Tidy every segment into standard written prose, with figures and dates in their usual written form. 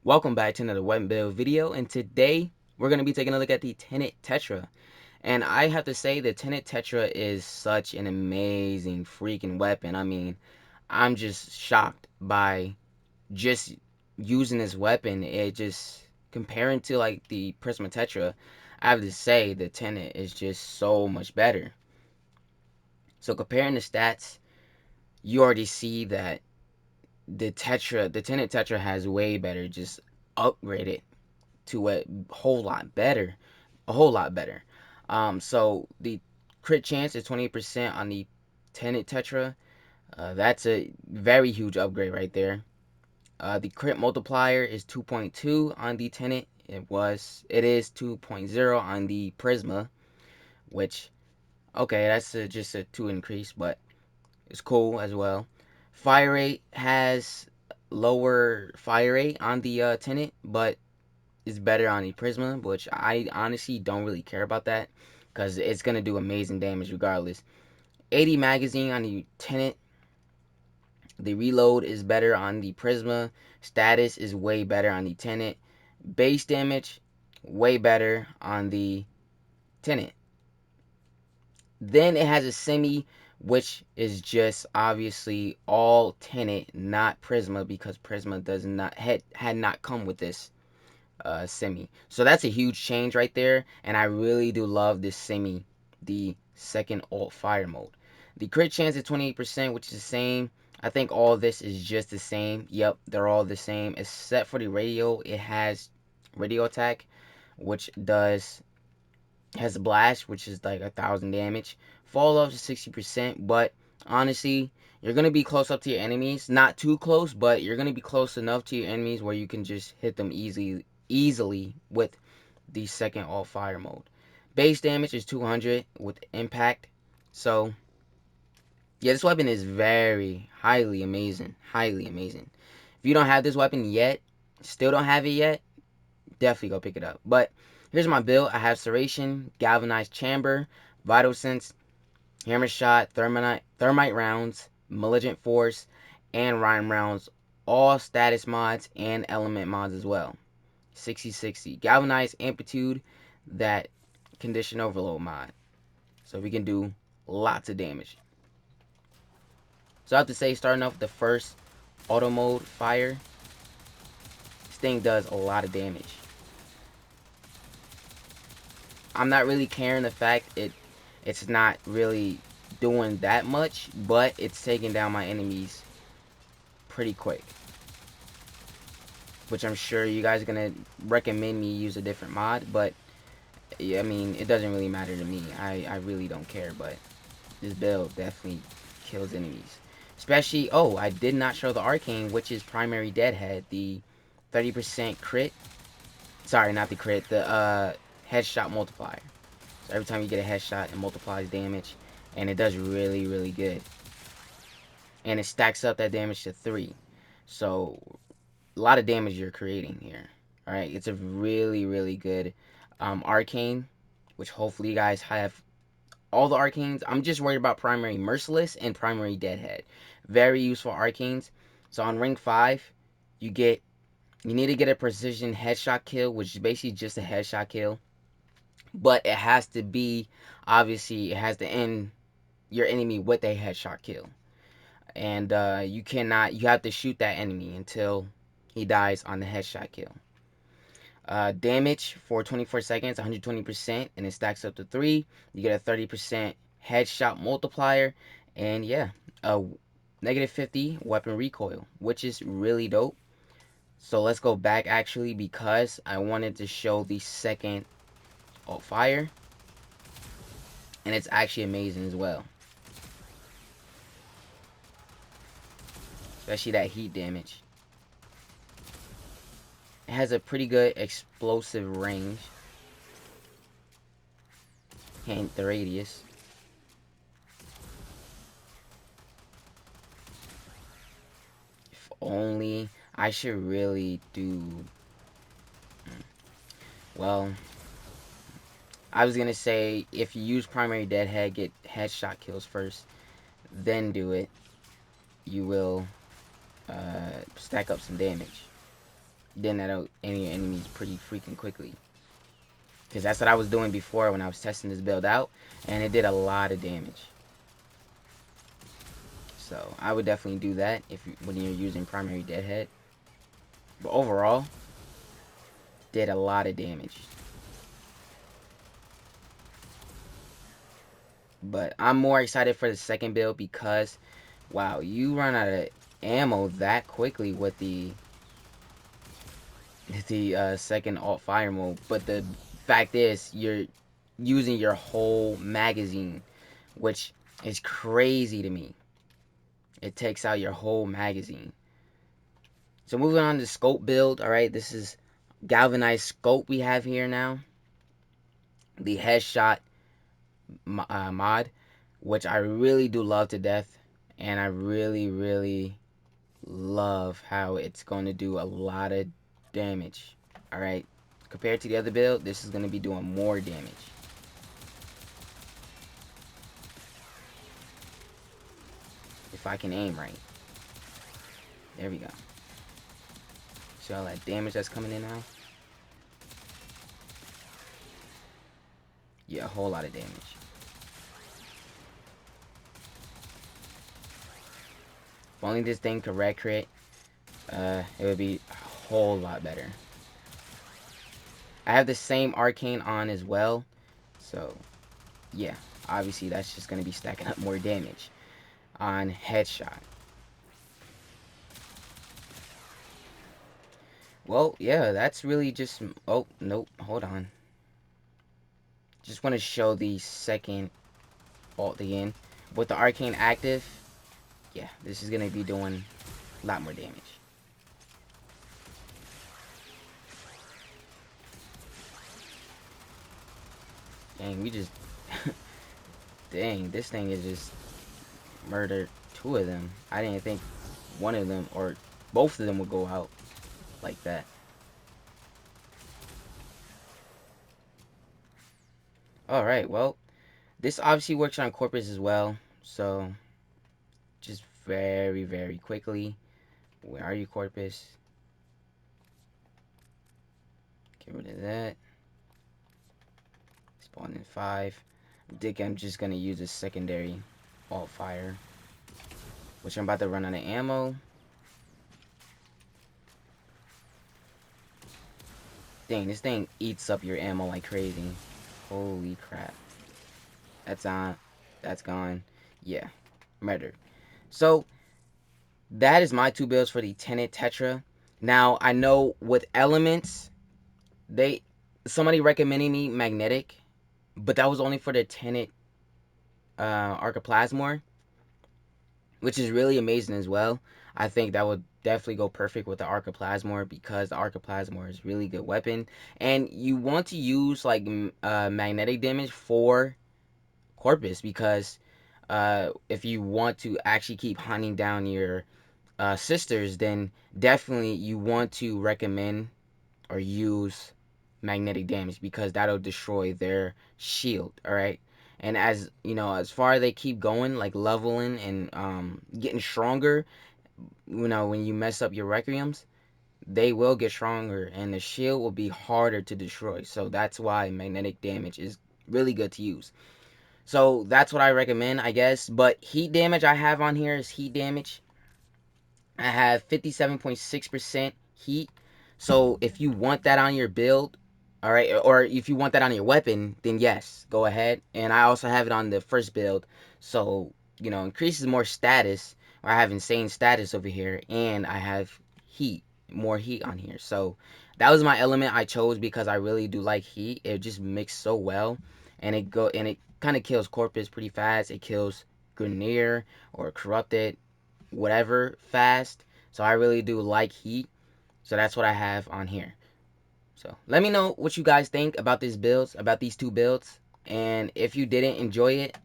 Welcome back to another weapon build video, and today we're going to be taking a look at the Tenet Tetra. And I have to say the Tenet Tetra is such an amazing freaking weapon. I mean, I'm just shocked by just using this weapon. It just, comparing to like the Prisma Tetra, I have to say the Tenet is just so much better. So comparing the stats, you already see that the Tenet Tetra has way better, just upgraded to a whole lot better, a whole lot better. So the crit chance is 28% on the Tenet Tetra. That's a very huge upgrade right there. The crit multiplier is 2.2 on the Tenet. It is 2.0 on the Prisma, which okay, that's just a 2 increase, but it's cool as well. Fire rate has lower fire rate on the Tenet, but is better on the Prisma, which I honestly don't really care about that because it's going to do amazing damage regardless. 80 magazine on the Tenet. The reload is better on the Prisma. Status is way better on the Tenet. Base damage, way better on the Tenet. Then it has a semi, which is just obviously all Tenet, not Prisma, because Prisma does not had not come with this semi. So that's a huge change right there, and I really do love this semi, the second alt fire mode. The crit chance is 28%, which is the same. I think all of this is just the same. Yep, they're all the same, except for the radio. It has radio attack, which has a blast, which is like 1,000 damage. Fall off to 60%, but honestly, you're gonna be close up to your enemies. Not too close, but you're gonna be close enough to your enemies where you can just hit them easily with the second all fire mode. Base damage is 200 with impact. So yeah, this weapon is very highly amazing. Highly amazing. If you don't have this weapon yet, still don't have it yet, definitely go pick it up. But here's my build. I have Serration, Galvanized Chamber, Vital Sense, Hammer Shot, Thermite rounds, Malignant Force, and Rhyme rounds. All status mods and element mods as well. 60-60. Galvanized Amplitude, that Condition Overload mod. So we can do lots of damage. So I have to say, starting off with the first auto mode fire, this thing does a lot of damage. I'm not really caring the fact it's not really doing that much, but it's taking down my enemies pretty quick. Which I'm sure you guys are gonna recommend me use a different mod, but I mean, it doesn't really matter to me. I really don't care, but this build definitely kills enemies. Especially, oh, I did not show the arcane, which is primary deadhead, the 30% crit. Sorry, not the crit, the headshot multiplier. So every time you get a headshot, it multiplies damage, and it does really, really good. And it stacks up that damage to 3. So a lot of damage you're creating here. Alright, it's a really, really good arcane, which hopefully you guys have all the arcanes. I'm just worried about primary merciless and primary deadhead. Very useful arcanes. So on rank 5, you need to get a precision headshot kill, which is basically just a headshot kill. But it has to be, obviously, it has to end your enemy with a headshot kill. And you have to shoot that enemy until he dies on the headshot kill. Damage for 24 seconds, 120%, and it stacks up to 3. You get a 30% headshot multiplier, and yeah, a negative 50 weapon recoil, which is really dope. So let's go back actually, because I wanted to show the second alt fire, and it's actually amazing as well. Especially that heat damage. It has a pretty good explosive range. Hint the radius. If only I should really do. Well, I was gonna say if you use primary deadhead, get headshot kills first, then do it. You will stack up some damage. then that'll end your enemies pretty freaking quickly. Because that's what I was doing before when I was testing this build out, and it did a lot of damage. So I would definitely do that when you're using primary deadhead. But overall, did a lot of damage. But I'm more excited for the second build because, wow, you run out of ammo that quickly with the second alt fire mode. But the fact is, you're using your whole magazine, which is crazy to me. It takes out your whole magazine. So moving on to scope build. All right, this is galvanized scope we have here now. The headshot mod, which I really do love to death, and I really love how it's going to do a lot of damage. All right, compared to the other build, this is going to be doing more damage. If I can aim right. There we go. See all that damage that's coming in now? Yeah, a whole lot of damage. If only this thing could red crit, it would be a whole lot better. I have the same arcane on as well, so yeah, obviously that's just going to be stacking up more damage on headshot. Well, yeah, that's really just... Oh, nope, hold on. Just want to show the second ult again. With the arcane active, yeah, this is going to be doing a lot more damage. Dang, we just... Dang, this thing is just murdered two of them. I didn't think one of them, or both of them would go out like that. Alright, well, this obviously works on corpus as well, so just very quickly. Where are you, corpus? Get rid of that. Spawn in 5. I think I'm just gonna use a secondary alt fire, which I'm about to run out of ammo. Dang, this thing eats up your ammo like crazy. Holy crap. That's on. That's gone. Yeah. Murdered. So, that is my two builds for the Tenet Tetra. Now, I know with elements, somebody recommended me magnetic, but that was only for the Tenet Archiplasmor, which is really amazing as well. I think that would definitely go perfect with the Archiplasmor because the Archiplasmor is a really good weapon. And you want to use like magnetic damage for Corpus because if you want to actually keep hunting down your sisters, then definitely you want to recommend or use magnetic damage because that'll destroy their shield. All right. And as you know, as far as they keep going, like leveling and getting stronger, you know, when you mess up your requiems, they will get stronger and the shield will be harder to destroy. So that's why magnetic damage is really good to use. So that's what I recommend, I guess. But heat damage I have on here is heat damage. I have 57.6% heat. So if you want that on your build, all right, or if you want that on your weapon, then yes, go ahead. And I also have it on the first build. So, you know, increases more status. Or I have insane status over here. And I have heat, more heat on here. So that was my element I chose because I really do like heat. It just mixed so well. And it kind of kills Corpus pretty fast. It kills Grenier or Corrupted, whatever, fast. So I really do like heat. So that's what I have on here. So let me know what you guys think about these builds, about these two builds. And if you didn't enjoy it,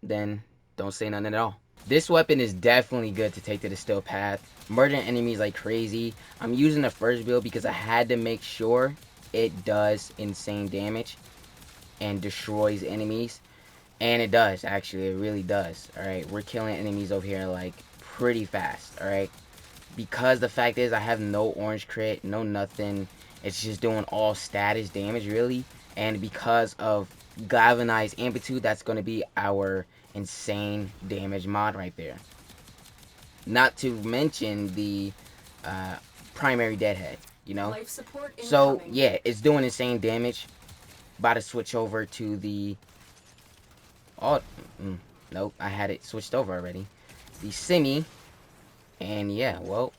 then don't say nothing at all. This weapon is definitely good to take to the still path. Murdering enemies like crazy. I'm using the first build because I had to make sure it does insane damage and destroys enemies. And it does, actually. It really does. Alright, we're killing enemies over here like pretty fast. Alright. because the fact is I have no orange crit, no nothing. It's just doing all status damage really. And because of galvanized amplitude, that's going to be our insane damage mod right there. Not to mention the primary deadhead, you know. So yeah, it's doing insane damage. About to switch over to the nope, I had it switched over already. The semi, and yeah, well,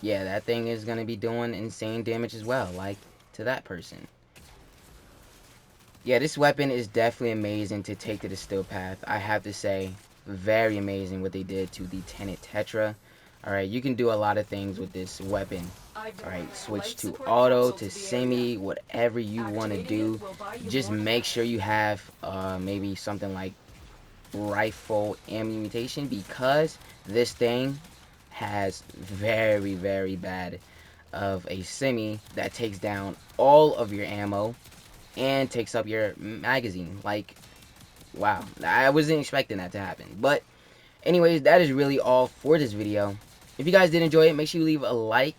yeah, that thing is gonna be doing insane damage as well, like to that person. Yeah, this weapon is definitely amazing to take to the steel path. I have to say, very amazing what they did to the Tenet Tetra. Alright, you can do a lot of things with this weapon. Alright, switch to auto, to semi, whatever you want to do. Just make sure you have maybe something like rifle ammunition, because this thing has very, very bad of a semi that takes down all of your ammo and takes up your magazine. Like, wow, I wasn't expecting that to happen. But anyways, that is really all for this video. If you guys did enjoy it, make sure you leave a like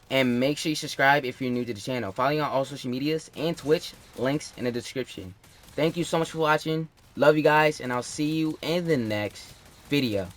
and make sure you subscribe if you're new to the channel. Follow me on all social medias and Twitch, links in the description. Thank you so much for watching. Love you guys, and I'll see you in the next video.